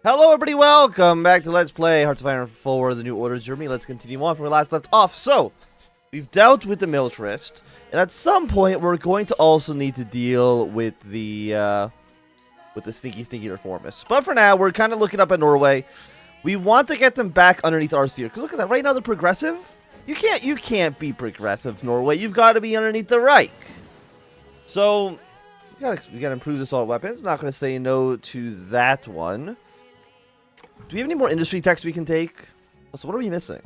Hello everybody, welcome back to Let's Play Hearts of Iron 4, The New Order Germany. Let's continue on from where we last left off. So, we've dealt with the militarist, and at some point we're going to also need to deal with the sneaky reformists. But for now, we're kind of looking up at Norway. We want to get them back underneath our sphere, because look at that, right now they're progressive. You can't be progressive, Norway. You've got to be underneath the Reich. So, we gotta improve assault weapons. Not going to say no to that one. Do we have any more industry techs we can take? So what are we missing?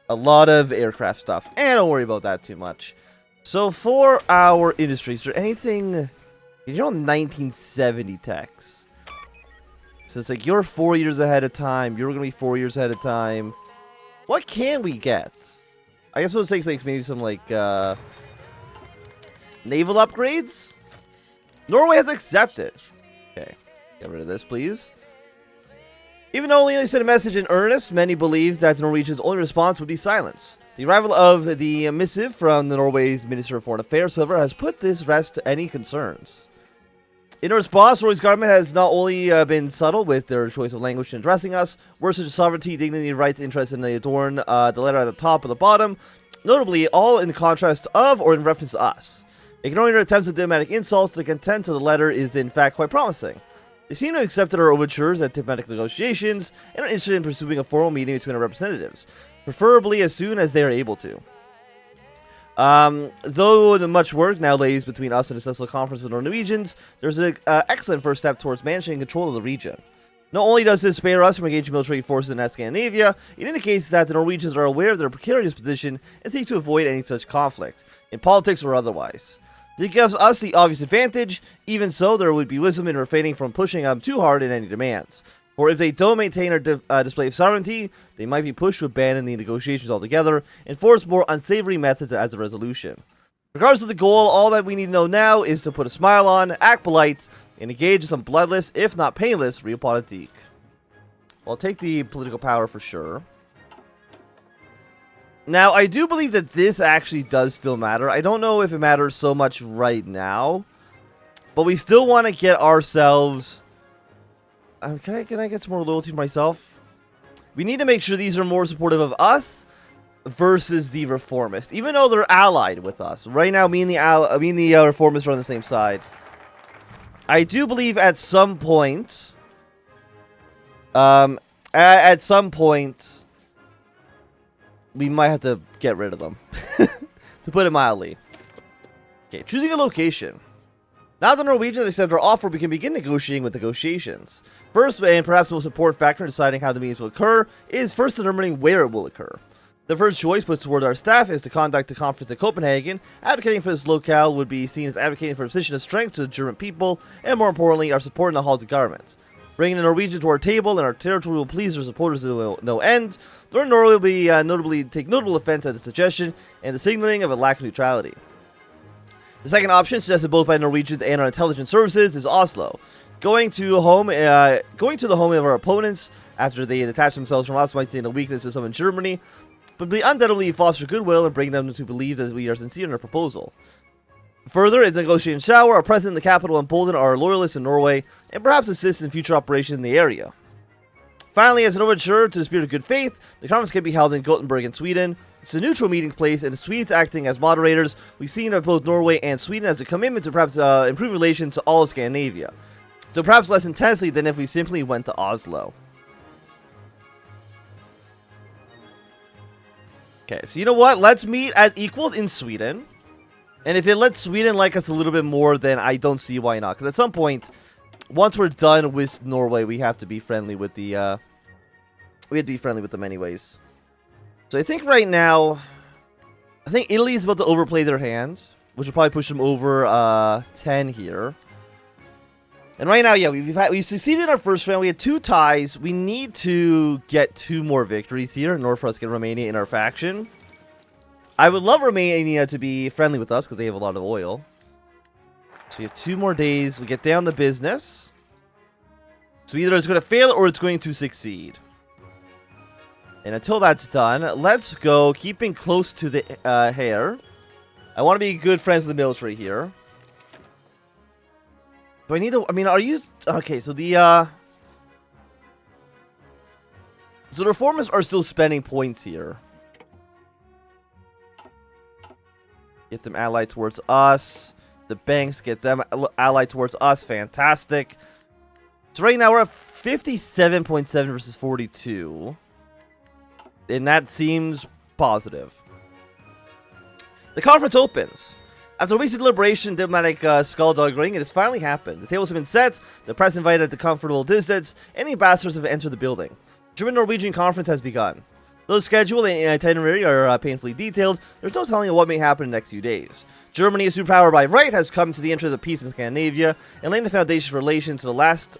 A lot of aircraft stuff. And don't worry about that too much. So for our industry, is there anything... You know 1970 techs. So it's like you're 4 years ahead of time. You're going to be 4 years ahead of time. What can we get? I guess we'll take like maybe some like naval upgrades? Norway has accepted. Okay. Get rid of this, please. Even though only sent a message in earnest, many believed that the Norwegians' only response would be silence. The arrival of the missive from the Norway's Minister of Foreign Affairs, however, has put this rest to any concerns. In response, Norway's government has not only been subtle with their choice of language in addressing us, words such as sovereignty, dignity, rights, interests, and they adorn the letter at the top or the bottom, notably all in contrast of or in reference to us. Ignoring their attempts at diplomatic insults, the content of the letter is in fact quite promising. They seem to have accepted our overtures at diplomatic negotiations and are interested in pursuing a formal meeting between our representatives, preferably as soon as they are able to. Though much work now lays between us and a successful conference with the Norwegians, there's an excellent first step towards managing control of the region. Not only does this spare us from engaging military forces in Scandinavia, it indicates that the Norwegians are aware of their precarious position and seek to avoid any such conflict, in politics or otherwise. It gives us the obvious advantage. Even so, there would be wisdom in refraining from pushing them too hard in any demands. For if they don't maintain our display of sovereignty, they might be pushed to abandon the negotiations altogether and force more unsavory methods as a resolution. Regardless of the goal, all that we need to know now is to put a smile on, act polite, and engage in some bloodless, if not painless, realpolitik. Well, I'll take the political power for sure. Now, I do believe that this actually does still matter. I don't know if it matters so much right now, but we still want to get ourselves... Can I get some more loyalty for myself? We need to make sure these are more supportive of us versus the reformists, even though they're allied with us. Right now, me and the reformists are on the same side. I do believe at some point... at some point... we might have to get rid of them, to put it mildly. Okay, choosing a location. Now that the Norwegians accept our offer, we can begin negotiating with negotiations. First, and perhaps the most important factor in deciding how the meetings will occur, is first determining where it will occur. The first choice put toward our staff is to conduct the conference at Copenhagen. Advocating for this locale would be seen as advocating for a position of strength to the German people, and more importantly, our support in the halls of government. Bringing the Norwegians to our table and our territory will please their supporters to no end. Though Norway will be take notable offense at the suggestion and the signaling of a lack of neutrality. The second option, suggested both by Norwegians and our intelligence services, is Oslo. Going to the home of our opponents after they detach themselves from us might stain a weakness of some in Germany, but we undoubtedly foster goodwill and bring them to believe that we are sincere in our proposal. Further, as a negotiating shower, our presence in the capital embolden our loyalists in Norway, and perhaps assist in future operations in the area. Finally, as an overture to the spirit of good faith, the conference can be held in Gothenburg in Sweden. It's a neutral meeting place, and the Swedes acting as moderators. We've seen that both Norway and Sweden as a commitment to perhaps improve relations to all of Scandinavia, so perhaps less intensely than if we simply went to Oslo. Okay, so you know what? Let's meet as equals in Sweden. And if it lets Sweden like us a little bit more, then I don't see why not. Because at some point, once we're done with Norway, we have to be friendly with the, we have to be friendly with them anyways. So I think right now, I think Italy is about to overplay their hand, which will probably push them over 10 here. And right now, yeah, we succeeded in our first round. We had 2 ties. We need to get 2 more victories here in order for us to get Romania in our faction. I would love Romania to be friendly with us because they have a lot of oil. So we have 2 more days. We get down to business. So either it's going to fail or it's going to succeed. And until that's done, let's go keeping close to the hair. I want to be good friends with the military here. Do I need to... I mean, are you... Okay, so the... So the reformers are still spending points here. Get them allied towards us. The banks get them allied towards us. Fantastic. So right now we're at 57.7 versus 42. And that seems positive. The conference opens. After weeks of deliberation, diplomatic skullduggery, it has finally happened. The tables have been set, the press invited at the comfortable distance, and the ambassadors have entered the building. The German-Norwegian conference has begun. Though the schedule and itinerary are painfully detailed, there's no telling what may happen in the next few days. Germany, a superpower by right, has come to the interest of peace in Scandinavia and laying the foundation for relations to the last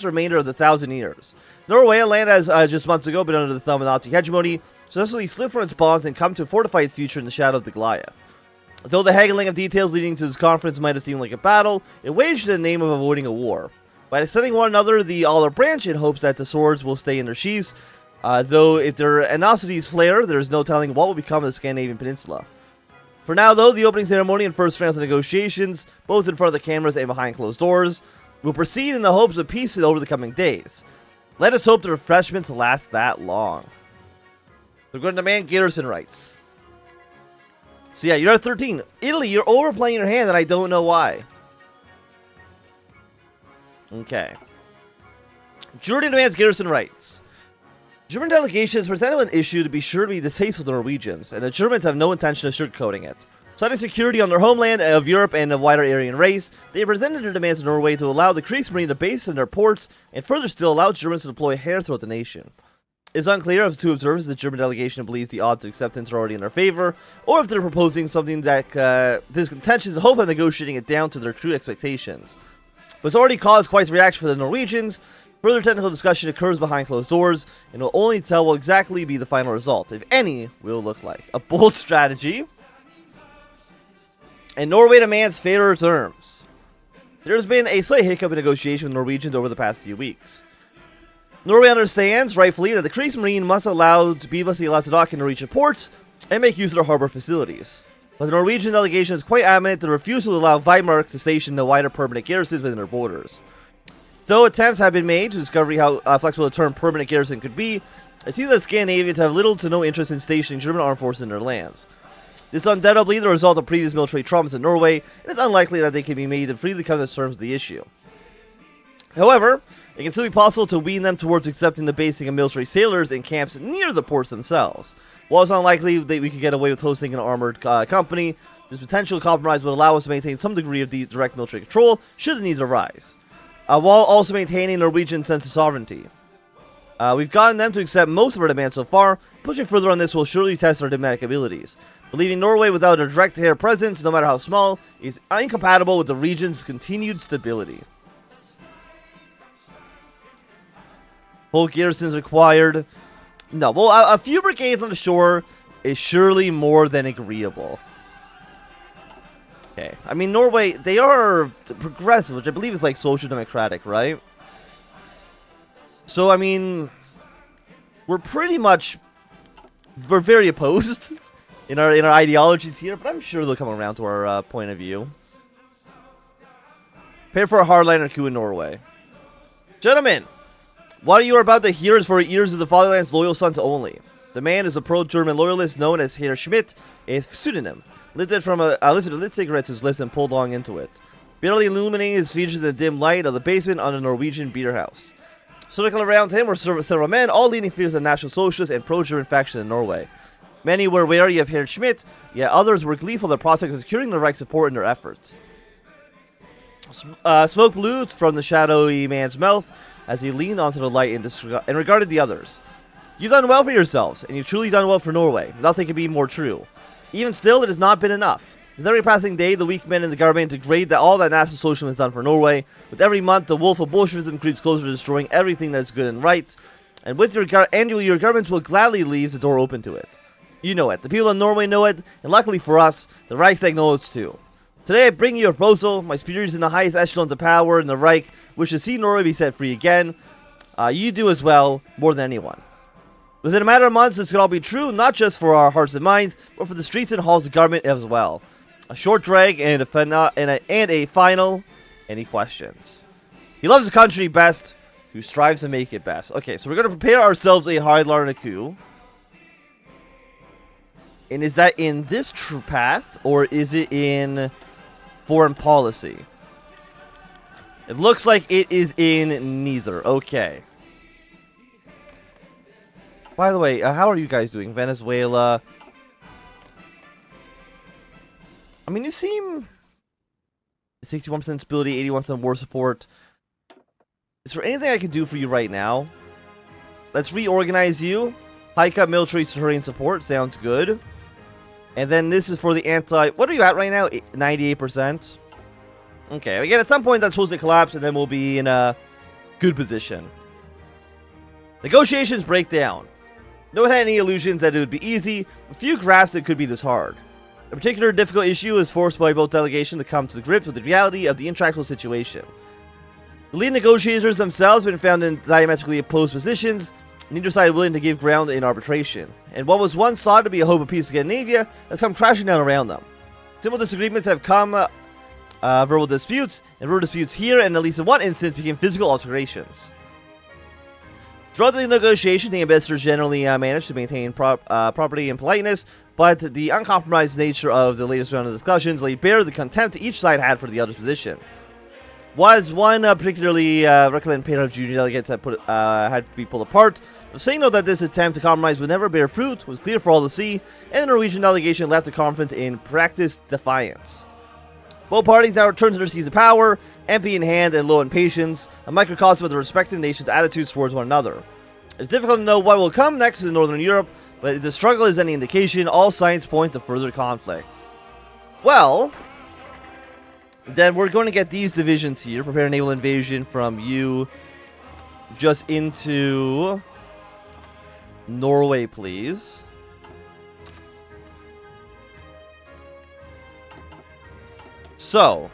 remainder of the 1,000 years. Norway, a land as just months ago been under the thumb of Nazi hegemony, successfully slipped from its bonds and come to fortify its future in the shadow of the Goliath. Though the haggling of details leading to this conference might have seemed like a battle, it waged in the name of avoiding a war. By sending one another the olive branch in hopes that the swords will stay in their sheaths, though if their animosities flare, there is no telling what will become of the Scandinavian peninsula. For now, though, the opening ceremony and first rounds of negotiations, both in front of the cameras and behind closed doors, will proceed in the hopes of peace over the coming days. Let us hope the refreshments last that long. We're going to demand garrison rights. So yeah, you're at 13. Italy, you're overplaying your hand and I don't know why. Okay. Jordan demands garrison rights. German delegations presented an issue to be sure to be distasteful to Norwegians, and the Germans have no intention of sugarcoating it. Citing security on their homeland of Europe and a wider Aryan race, they presented their demands to Norway to allow the Kriegsmarine to base in their ports, and further still allow Germans to deploy hair throughout the nation. It's unclear as to observers if the German delegation believes the odds of acceptance are already in their favor, or if they're proposing something that this contention is hope of negotiating it down to their true expectations. But it's already caused quite the reaction for the Norwegians. Further technical discussion occurs behind closed doors, and will only tell what exactly be the final result, if any, will look like. A bold strategy. And Norway demands fairer terms. There has been a slight hiccup in negotiation with Norwegians over the past few weeks. Norway understands, rightfully, that the Kriegsmarine must be allowed to dock in Norwegian ports and make use of their harbor facilities. But the Norwegian delegation is quite adamant to refuse to allow Weimar to station the wider permanent garrisons within their borders. Though attempts have been made to discover how flexible the term permanent garrison could be, it seems that Scandinavians have little to no interest in stationing German armed forces in their lands. This is undoubtedly the result of previous military traumas in Norway, and it's unlikely that they can be made to freely come to terms with the issue. However, it can still be possible to wean them towards accepting the basing of military sailors in camps near the ports themselves. While it's unlikely that we could get away with hosting an armored company, this potential compromise would allow us to maintain some degree of direct military control should the needs arise, while also maintaining Norwegian sense of sovereignty. We've gotten them to accept most of our demands so far. Pushing further on this will surely test our diplomatic abilities. But leaving Norway without a direct air presence, no matter how small, is incompatible with the region's continued stability. Full garrisons required. No, well, a few brigades on the shore is surely more than agreeable. Okay, I mean, Norway, they are progressive, which I believe is like social democratic, right? So, I mean, we're very opposed in our ideologies here, but I'm sure they'll come around to our point of view. Prepare for a hardliner coup in Norway. Gentlemen, what you are about to hear is for ears of the fatherland's loyal sons only. The man is a pro-German loyalist known as Herr Schmidt, a pseudonym. Lifted a lit cigarette to his lips and pulled long into it, barely illuminating his features in the dim light of the basement on a Norwegian beer house. Circling around him were several men, all leading figures of the National Socialist and pro-German faction in Norway. Many were wary of Herr Schmidt, yet others were gleeful of the prospect of securing the right support in their efforts. Smoke blew from the shadowy man's mouth as he leaned onto the light and regarded the others. You've done well for yourselves, and you've truly done well for Norway. Nothing could be more true. Even still, it has not been enough. With every passing day, the weak men in the government degrade all that National Socialism has done for Norway. With every month, the wolf of Bolshevism creeps closer to destroying everything that is good and right. And with your government will gladly leave the door open to it. You know it. The people of Norway know it, and luckily for us, the Reichstag knows it too. Today I bring you a proposal. My superiors in the highest echelons of power in the Reich wish to see Norway be set free again. You do as well, more than anyone. Within a matter of months, this could all be true, not just for our hearts and minds, but for the streets and halls of government as well. A short drag and a final. Any questions? He loves his country best. who strives to make it best. Okay, so we're going to prepare ourselves a hard coup. And is that in this path, or is it in foreign policy? It looks like it is in neither. Okay. By the way, how are you guys doing? Venezuela. I mean, you seem 61% stability, 81% war support. Is there anything I can do for you right now? Let's reorganize you. Hike up military terrain support. Sounds good. And then this is for the anti... What are you at right now? 98%? Okay, again, at some point that's supposed to collapse, and then we'll be in a good position. Negotiations break down. No one had any illusions that it would be easy. A few grasped it could be this hard. A particular difficult issue is forced by both delegations to come to grips with the reality of the intractable situation. The lead negotiators themselves have been found in diametrically opposed positions, neither side willing to give ground in arbitration. And what was once thought to be a hope of peace in Scandinavia has come crashing down around them. Simple disagreements have come, verbal disputes, and verbal disputes here, and at least in one instance became physical alterations. Throughout the negotiation, the ambassadors generally managed to maintain property and politeness, but the uncompromised nature of the latest round of discussions laid bare the contempt each side had for the other's position. Was one particularly recalcitrant pair of junior delegates that had to be pulled apart. The signal that this attempt to compromise would never bear fruit was clear for all to see, and the Norwegian delegation left the conference in practiced defiance. Both parties now returned to their seats of power, empty in hand and low in patience, a microcosm of the respective nations' attitudes towards one another. It's difficult to know what will come next in Northern Europe, but if the struggle is any indication, all signs point to further conflict. Well, then we're going to get these divisions here. Prepare naval invasion from you just into Norway, please. So,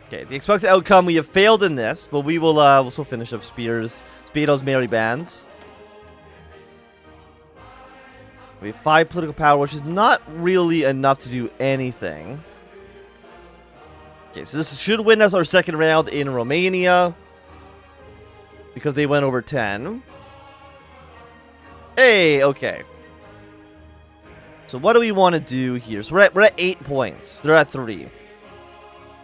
okay, the expected outcome, we have failed in this, but we will we'll still finish up Speedo's merry bands. We have 5 political power, which is not really enough to do anything. Okay, so this should win us our second round in Romania, because they went over 10. Hey, okay. So what do we want to do here? So we're at 8 points. They're at 3.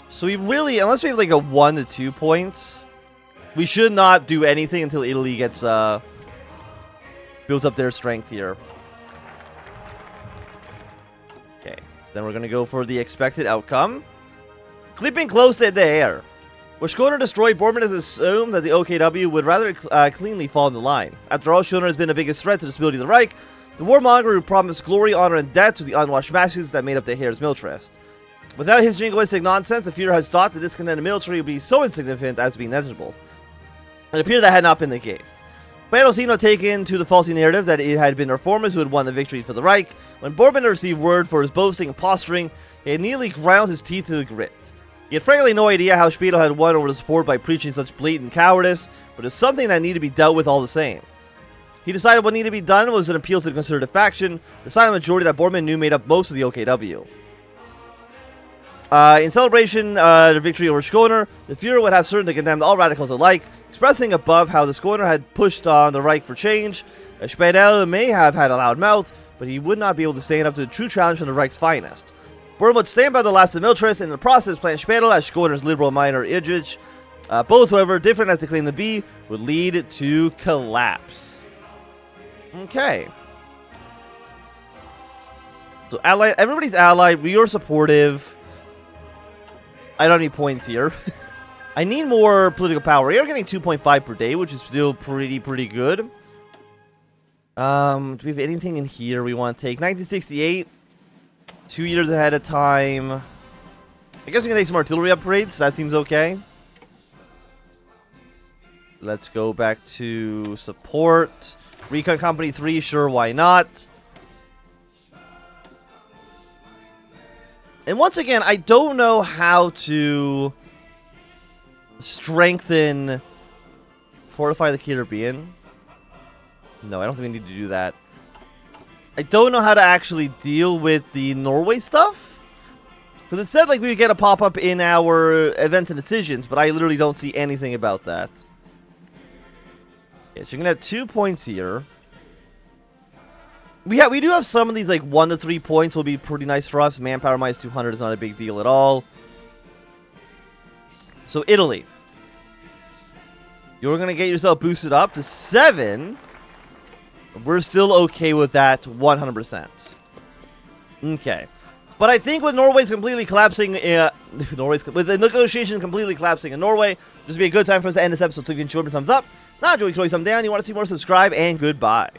So we really, unless we have like a 1 to 2 points, we should not do anything until Italy gets builds up their strength here. Okay, so then we're gonna go for the expected outcome. Clipping close to the air. With Schooner destroyed, Bormann has assumed that the OKW would rather cleanly fall in the line. After all, Schooner has been the biggest threat to the stability of the Reich, the warmonger who promised glory, honor, and death to the unwashed masses that made up the Heer's militarist. Without his jingoistic nonsense, the Führer has thought the discontented military would be so insignificant as to be negligible. It appeared that had not been the case. Perosino had taken to the faulty narrative that it had been reformers who had won the victory for the Reich. When Bormann received word for his boasting and posturing, he had nearly ground his teeth to the grit. He had frankly no idea how Speidel had won over the support by preaching such blatant cowardice, but it was something that needed to be dealt with all the same. He decided what needed to be done was an appeal to the conservative faction, the silent majority that Bormann knew made up most of the OKW. In celebration of the victory over Schooner, the Führer would have certainly condemned all radicals alike, expressing above how the Schooner had pushed on the Reich for change. Speidel may have had a loud mouth, but he would not be able to stand up to the true challenge from the Reich's finest. Bormann would stand by the last of the militarists, and in the process plant Speidel as Schooner's liberal minor Idrich. Both, however, different as they claim to be, would lead to collapse. Okay. So everybody's allied. We are supportive. I don't need points here. I need more political power. We are getting 2.5 per day, which is still pretty good. Do we have anything in here we want to take? 1968. 2 years ahead of time. I guess we can take some artillery upgrades. That seems okay. Let's go back to support. Recon Company 3, sure, why not? And once again, I don't know how to strengthen, fortify the Caribbean. No, I don't think we need to do that. I don't know how to actually deal with the Norway stuff. Because it said like we would get a pop-up in our events and decisions, but I literally don't see anything about that. Okay, so you're gonna have 2 points here. We do have some of these like 1 to 3 points will be pretty nice for us. Manpower minus 200 is not a big deal at all. So Italy, you're gonna get yourself boosted up to 7. We're still okay with that 100%. Okay. But I think with Norway's completely collapsing, with the negotiation completely collapsing in Norway, this would be a good time for us to end this episode. So if you enjoyed, thumbs up. Not enjoyed, thumb down. You want to see more, subscribe, and goodbye.